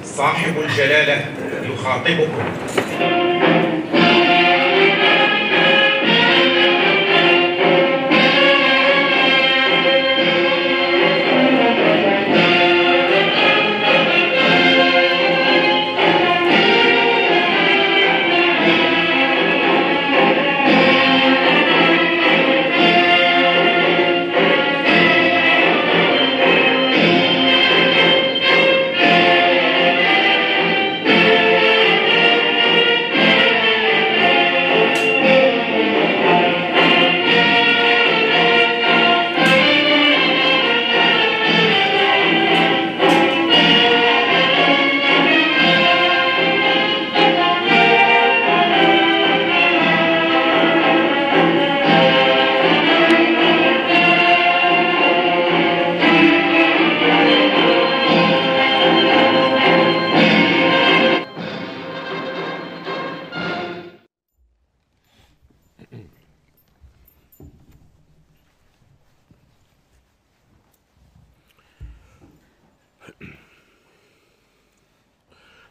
صاحب الجلالة يخاطبكم.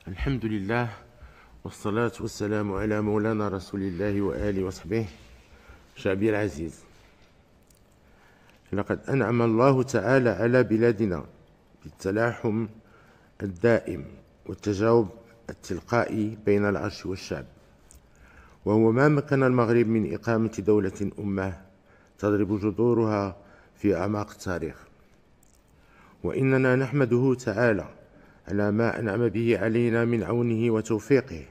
الحمد لله والصلاة والسلام على مولانا رسول الله وآله وصحبه. شعبي العزيز، لقد أنعم الله تعالى على بلادنا بالتلاحم الدائم والتجاوب التلقائي بين العرش والشعب، وهو ما مكن المغرب من إقامة دولة أمة تضرب جذورها في أعماق التاريخ. وإننا نحمده تعالى على ما أنعم به علينا من عونه وتوفيقه،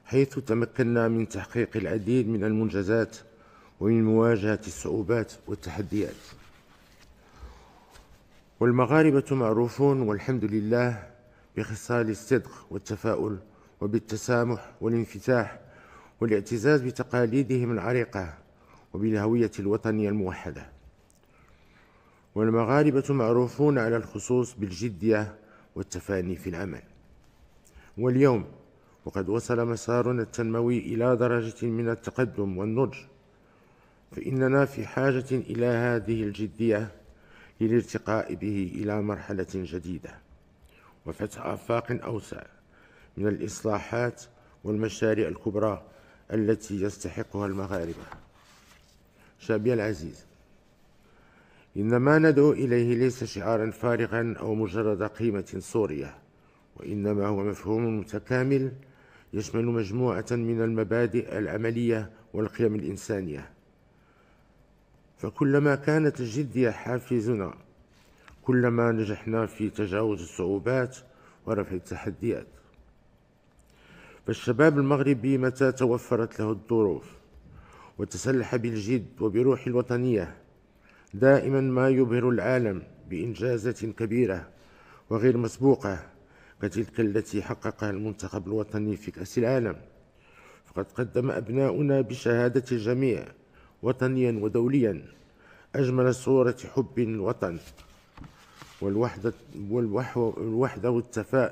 حيث تمكنا من تحقيق العديد من المنجزات ومن مواجهة الصعوبات والتحديات. والمغاربة معروفون والحمد لله بخصال الصدق والتفاؤل وبالتسامح والانفتاح والاعتزاز بتقاليدهم العريقة وبالهوية الوطنية الموحدة. والمغاربة معروفون على الخصوص بالجدية والتفاني في العمل. واليوم وقد وصل مسارنا التنموي إلى درجة من التقدم والنضج، فإننا في حاجة إلى هذه الجدية للارتقاء به إلى مرحلة جديدة وفتح آفاق أوسع من الإصلاحات والمشاريع الكبرى التي يستحقها المغاربة. شعبي العزيز، إن ما ندعو إليه ليس شعارا فارغا أو مجرد قيمة صورية، وإنما هو مفهوم متكامل يشمل مجموعة من المبادئ العملية والقيم الإنسانية. فكلما كانت الجدية حافزنا، كلما نجحنا في تجاوز الصعوبات ورفع التحديات. فالشباب المغربي متى توفرت له الظروف وتسلح بالجد وبروح الوطنية، دائما ما يبهر العالم بإنجازات كبيرة وغير مسبوقة كتلك التي حققها المنتخب الوطني في كأس العالم. فقد قدم أبناؤنا بشهادة الجميع وطنيا ودوليا أجمل صورة حب الوطن والوحدة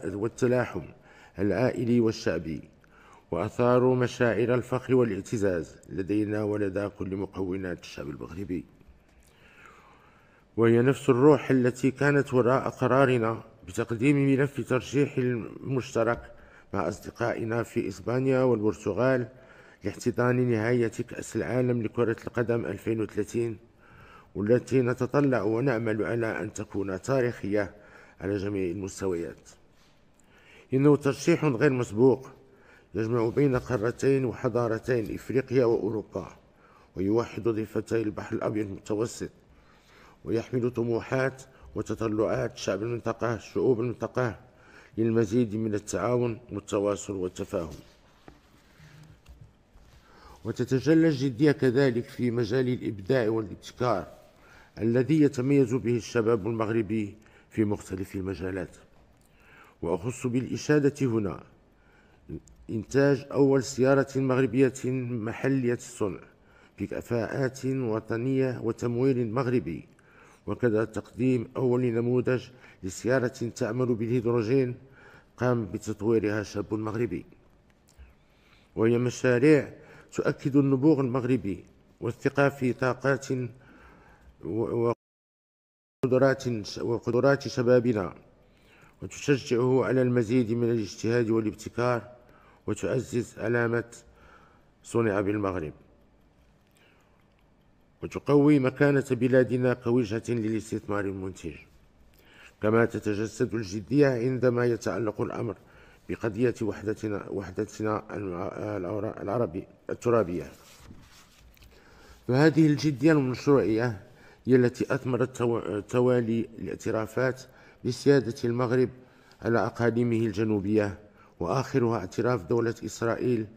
والتلاحم العائلي والشعبي، وأثاروا مشاعر الفخر والاعتزاز لدينا ولدى كل مكونات الشعب المغربي. وهي نفس الروح التي كانت وراء قرارنا بتقديم ملف ترشيح المشترك مع أصدقائنا في إسبانيا والبرتغال لاحتضان نهاية كأس العالم لكرة القدم 2030، والتي نتطلع ونعمل على أن تكون تاريخية على جميع المستويات. إنه ترشيح غير مسبوق يجمع بين قارتين وحضارتين، إفريقيا وأوروبا، ويوحد ضفتي البحر الأبيض المتوسط، ويحمل طموحات وتطلعات شعوب المنطقة للمزيد من التعاون والتواصل والتفاهم. وتتجلى الجدية كذلك في مجال الإبداع والابتكار الذي يتميز به الشباب المغربي في مختلف المجالات. وأخص بالإشادة هنا إنتاج أول سيارة مغربية محلية الصنع بكفاءات وطنية وتمويل مغربي، وكذا تقديم أول نموذج لسيارة تعمل بالهيدروجين قام بتطويرها شاب مغربي. وهي مشاريع تؤكد النبوغ المغربي والثقة في طاقات وقدرات شبابنا، وتشجعه على المزيد من الاجتهاد والابتكار، وتعزز علامة صنع بالمغرب، وتقوي مكانة بلادنا كوجهة للاستثمار المنتج. كما تتجسد الجدية عندما يتعلق الأمر بقضية وحدتنا الترابية. فهذه الجدية المشروعية هي التي أثمرت توالي الاعترافات بسيادة المغرب على أقاليمه الجنوبية، وآخرها اعتراف دولة إسرائيل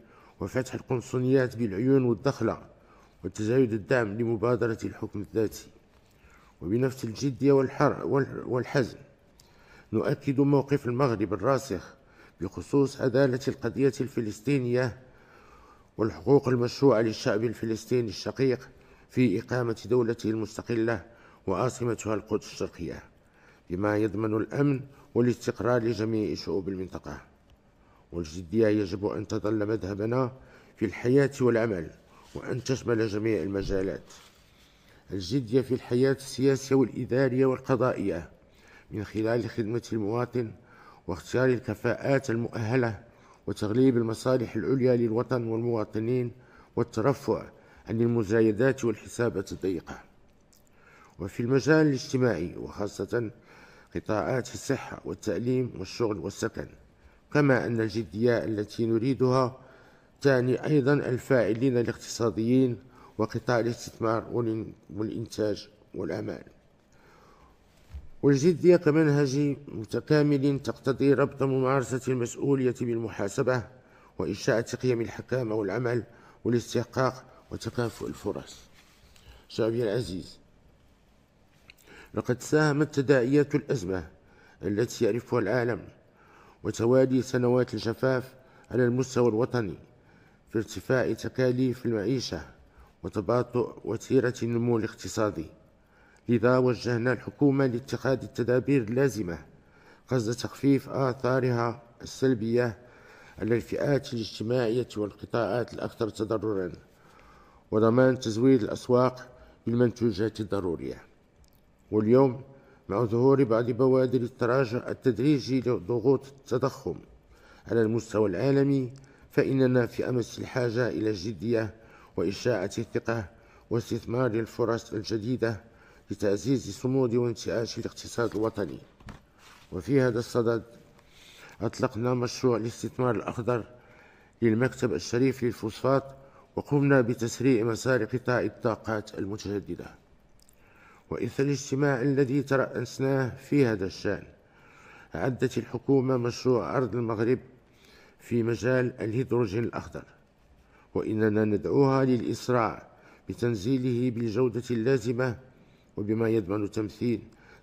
وفتح القنصليات بالعيون والدخلة وتزايد الدعم لمبادرة الحكم الذاتي. وبنفس الجدية والحزم نؤكد موقف المغرب الراسخ بخصوص عدالة القضية الفلسطينية والحقوق المشروعة للشعب الفلسطيني الشقيق في إقامة دولته المستقلة وعاصمتها القدس الشرقية، بما يضمن الأمن والاستقرار لجميع شعوب المنطقة. والجدية يجب أن تظل مذهبنا في الحياة والعمل، وأن تشمل جميع المجالات. الجدية في الحياة السياسية والإدارية والقضائية من خلال خدمة المواطن واختيار الكفاءات المؤهلة وتغليب المصالح العليا للوطن والمواطنين والترفع عن المزايدات والحسابات الضيقة. وفي المجال الاجتماعي وخاصة قطاعات الصحة والتعليم والشغل والسكن، كما أن الجدية التي نريدها تعني أيضا الفاعلين الاقتصاديين وقطاع الاستثمار والإنتاج والأعمال. والجدية كمنهج متكامل تقتضي ربط ممارسة المسؤولية بالمحاسبة وإنشاء قيم الحكامة والعمل والاستحقاق وتكافؤ الفرص. شعبي العزيز، لقد ساهمت تداعيات الأزمة التي يعرفها العالم وتوالي سنوات الجفاف على المستوى الوطني في ارتفاع تكاليف المعيشة وتباطؤ وتيرة النمو الاقتصادي. لذا وجهنا الحكومة لاتخاذ التدابير اللازمة قصد تخفيف آثارها السلبية على الفئات الاجتماعية والقطاعات الأكثر تضرراً، وضمان تزويد الأسواق بالمنتوجات الضرورية. واليوم مع ظهور بعض بوادر التراجع التدريجي لضغوط التضخم على المستوى العالمي، فإننا في أمس الحاجة إلى الجدية وإشاعة الثقة واستثمار الفرص الجديدة لتعزيز صمود وانتعاش الاقتصاد الوطني. وفي هذا الصدد أطلقنا مشروع الاستثمار الأخضر للمكتب الشريف للفوسفات، وقمنا بتسريع مسار قطاع الطاقات المتجددة. وإثر الاجتماع الذي ترأسناه في هذا الشأن، أعدت الحكومة مشروع أرض المغرب في مجال الهيدروجين الأخضر، وإننا ندعوها للإسراع بتنزيله بالجودة اللازمة، وبما يضمن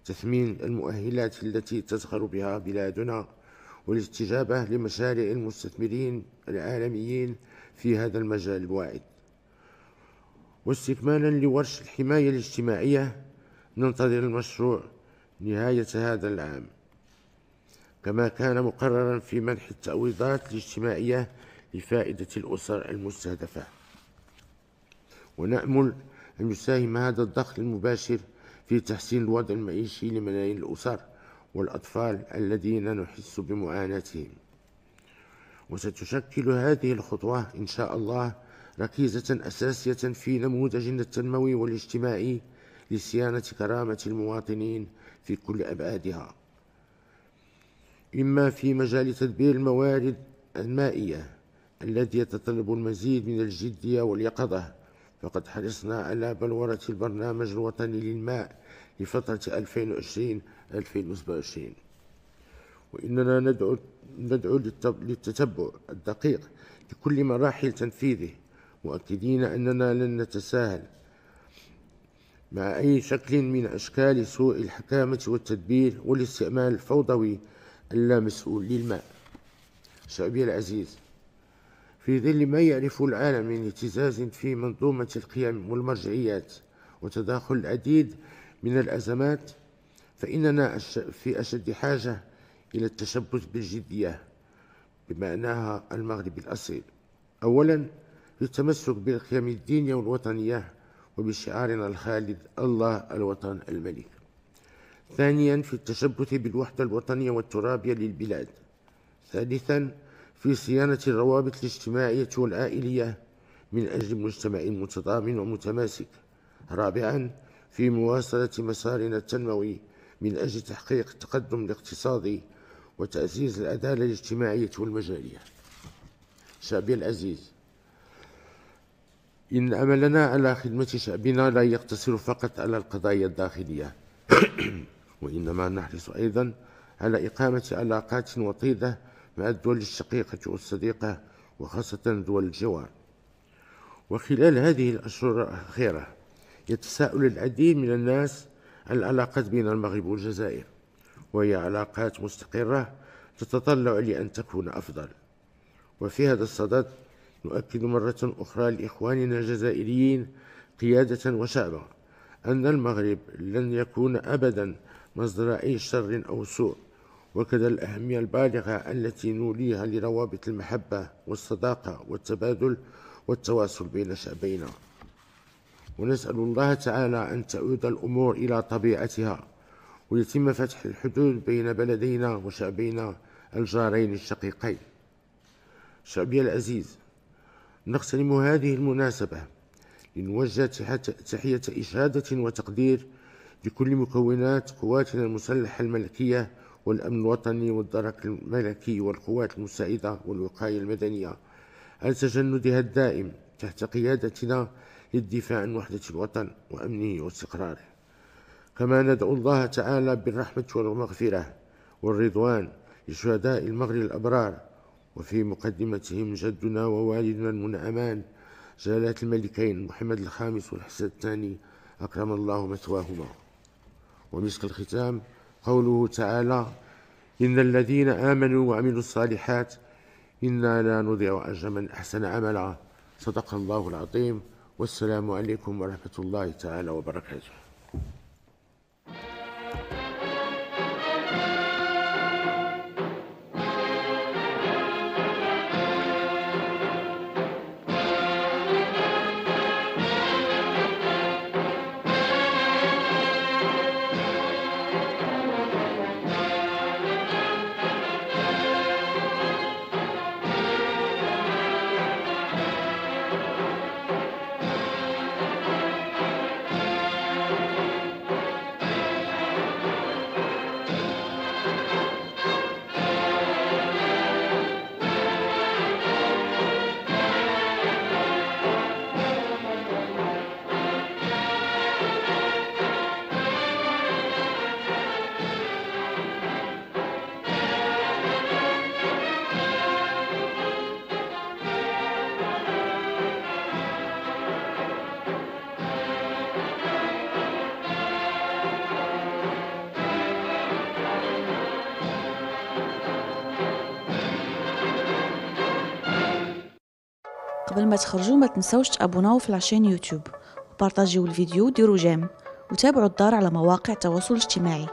تثمين المؤهلات التي تزخر بها بلادنا والاستجابة لمشاريع المستثمرين العالميين في هذا المجال الواعد. واستكمالا لورش الحماية الاجتماعية، ننتظر المشروع نهاية هذا العام، كما كان مقررا في منح التعويضات الاجتماعية لفائدة الأسر المستهدفة. ونأمل أن يساهم هذا الدخل المباشر في تحسين الوضع المعيشي لملايين الأسر والأطفال الذين نحس بمعاناتهم. وستشكل هذه الخطوة إن شاء الله ركيزة أساسية في نموذجنا التنموي والاجتماعي لصيانة كرامة المواطنين في كل أبعادها، إما في مجال تدبير الموارد المائية الذي يتطلب المزيد من الجدية واليقظة، فقد حرصنا على بلورة البرنامج الوطني للماء لفترة 2020-2027، وإننا ندعو للتتبع الدقيق لكل مراحل تنفيذه، مؤكدين أننا لن نتساهل مع أي شكل من أشكال سوء الحكامة والتدبير والاستعمال الفوضوي اللامسؤول للماء. شعبي العزيز، في ظل ما يعرف العالم من اهتزاز في منظومة القيم والمرجعيات وتداخل العديد من الأزمات، فإننا في أشد حاجة إلى التشبث بالجدية بمعناها المغربي الأصيل. أولا، للتمسك بالقيم الدينية والوطنية وبشعارنا الخالد الله الوطن الملك. ثانيا في التشبث بالوحدة الوطنية والترابية للبلاد. ثالثا في صيانة الروابط الاجتماعية والعائلية من أجل مجتمع متضامن ومتماسك. رابعا في مواصلة مسارنا التنموي من أجل تحقيق التقدم الاقتصادي وتعزيز العدالة الاجتماعية والمجالية. شعبي العزيز، إن عملنا على خدمة شعبنا لا يقتصر فقط على القضايا الداخلية وإنما نحرص أيضا على إقامة علاقات وطيدة مع الدول الشقيقة والصديقة وخاصة دول الجوار. وخلال هذه الأشهر الأخيرة يتساءل العديد من الناس عن العلاقات بين المغرب والجزائر، وهي علاقات مستقرة تتطلع لأن تكون أفضل. وفي هذا الصدد نؤكد مرة أخرى لإخواننا الجزائريين قيادة وشعبا أن المغرب لن يكون أبدا مصدر أي شر أو سوء، وكذا الأهمية البالغة التي نوليها لروابط المحبة والصداقة والتبادل والتواصل بين شعبينا. ونسأل الله تعالى أن تعود الأمور إلى طبيعتها ويتم فتح الحدود بين بلدينا وشعبينا الجارين الشقيقين. شعبي العزيز، نغتنم هذه المناسبة لنوجه تحية إشادة وتقدير لكل مكونات قواتنا المسلحة الملكية والأمن الوطني والدرك الملكي والقوات المساعدة والوقاية المدنية على تجندها الدائم تحت قيادتنا للدفاع عن وحدة الوطن وأمنه واستقراره. كما ندعو الله تعالى بالرحمة والمغفرة والرضوان لشهداء المغرب الأبرار، وفي مقدمتهم جدنا ووالدنا المنعمان جلالة الملكين محمد الخامس والحسن الثاني أكرم الله مثواهما. ومسك الختام قوله تعالى: إن الذين آمنوا وعملوا الصالحات إنا لا نضيع أجر من أحسن عملا. صدق الله العظيم، والسلام عليكم ورحمة الله تعالى وبركاته. قبل ما تخرجوا ما تنسوش تابوناو في العشان يوتيوب وبارطاجيو الفيديو وديروا جيم وتابعوا الدار على مواقع التواصل الاجتماعي.